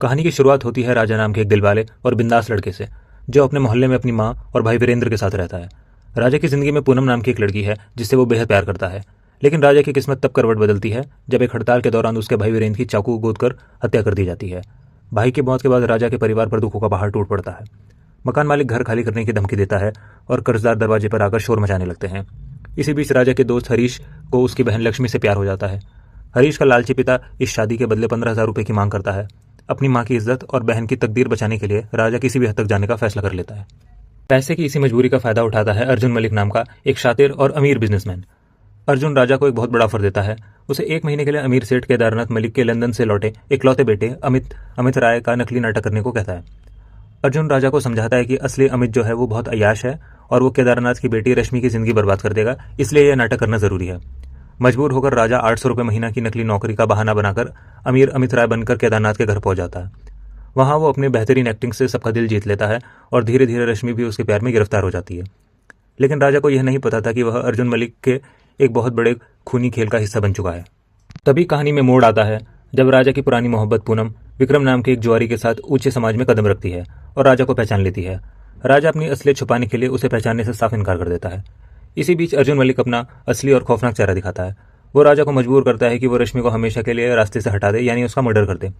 कहानी की शुरुआत होती है राजा नाम के एक दिलवाले और बिंदास लड़के से, जो अपने मोहल्ले में अपनी माँ और भाई वीरेंद्र के साथ रहता है। राजा की जिंदगी में पूनम नाम की एक लड़की है जिससे वो बेहद प्यार करता है। लेकिन राजा की किस्मत तब करवट बदलती है जब एक हड़ताल के दौरान उसके भाई वीरेंद्र की चाकू गोद कर हत्या कर दी जाती है। भाई की मौत के बाद राजा के परिवार पर दुखों का पहाड़ टूट पड़ता है। मकान मालिक घर खाली करने की धमकी देता है और कर्जदार दरवाजे पर आकर शोर मचाने लगते हैं। इसी बीच राजा के दोस्त हरीश को उसकी बहन लक्ष्मी से प्यार हो जाता है। हरीश का लालची पिता इस शादी के बदले 15,000 रुपये की मांग करता है। अपनी मां की इज्जत और बहन की तकदीर बचाने के लिए राजा किसी भी हद तक जाने का फैसला कर लेता है। पैसे की इसी मजबूरी का फायदा उठाता है अर्जुन मलिक नाम का एक शातिर और अमीर बिजनेसमैन। अर्जुन राजा को एक बहुत बड़ा ऑफर देता है। उसे 1 महीने के लिए अमीर सेठ केदारनाथ मलिक के लंदन से लौटे इकलौते बेटे अमित राय का नकली नाटक करने को कहता है। अर्जुन राजा को समझाता है कि असली अमित जो है वो बहुत अय्याश है और वो केदारनाथ की बेटी रश्मि की जिंदगी बर्बाद कर देगा, इसलिए यह नाटक करना जरूरी है। मजबूर होकर राजा 800 रुपये महीना की नकली नौकरी का बहाना बनाकर अमीर अमित राय बनकर केदारनाथ के घर पहुंच जाता है। वहां वो अपने बेहतरीन एक्टिंग से सबका दिल जीत लेता है और धीरे धीरे रश्मि भी उसके प्यार में गिरफ्तार हो जाती है। लेकिन राजा को यह नहीं पता था कि वह अर्जुन मलिक के एक बहुत बड़े खूनी खेल का हिस्सा बन चुका है। तभी कहानी में मोड़ आता है जब राजा की पुरानी मोहब्बत पूनम विक्रम नाम के एक जुआरी के साथ ऊंचे समाज में कदम रखती है और राजा को पहचान लेती है। राजा अपनी असलियत छुपाने के लिए उसे पहचानने से साफ इनकार कर देता है। इसी बीच अर्जुन मलिक अपना असली और खौफनाक चेहरा दिखाता है। वो राजा को मजबूर करता है कि वो रश्मि को हमेशा के लिए रास्ते से हटा दे, यानी उसका मर्डर कर दे।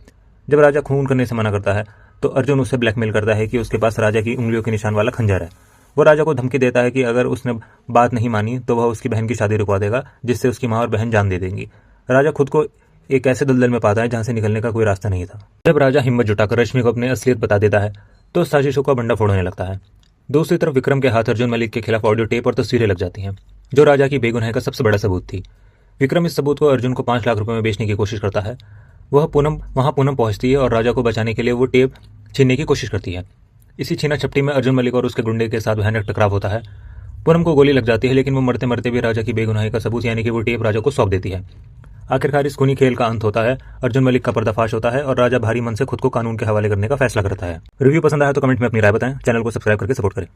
जब राजा खून करने से मना करता है तो अर्जुन उसे ब्लैकमेल करता है कि उसके पास राजा की उंगलियों के निशान वाला खंजर है। वो राजा को धमकी देता है कि अगर उसने बात नहीं मानी तो वह उसकी बहन की शादी रुकवा देगा, जिससे उसकी माँ और बहन जान दे देंगी। राजा खुद को एक ऐसे दलदल में पाता है जहां से निकलने का कोई रास्ता नहीं था। जब राजा हिम्मत जुटाकर रश्मि को अपनी असलियत बता देता है तो साजिशों का बंडा फोड़ने लगता है। दूसरी तरफ विक्रम के हाथ अर्जुन मलिक के खिलाफ ऑडियो टेप और तस्वीरें लग जाती हैं, जो राजा की बेगुनाही का सबसे बड़ा सबूत थी। विक्रम इस सबूत को अर्जुन को 5 लाख रुपए में बेचने की कोशिश करता है। वहां पूनम पहुंचती है और राजा को बचाने के लिए वो टेप छीनने की कोशिश करती है। इसी छीना झपटी में अर्जुन मलिक और उसके गुंडे के साथ भयानक टकराव होता है। पूनम को गोली लग जाती है, लेकिन वो मरते मरते भी राजा की बेगुनाही का सबूत यानी कि वो टेप राजा को सौंप देती है। आखिरकार इस खूनी खेल का अंत होता है, अर्जुन मलिक का पर्दाफाश होता है और राजा भारी मन से खुद को कानून के हवाले करने का फैसला करता है। रिव्यू पसंद आया तो कमेंट में अपनी राय बताएं, चैनल को सब्सक्राइब करके सपोर्ट करें।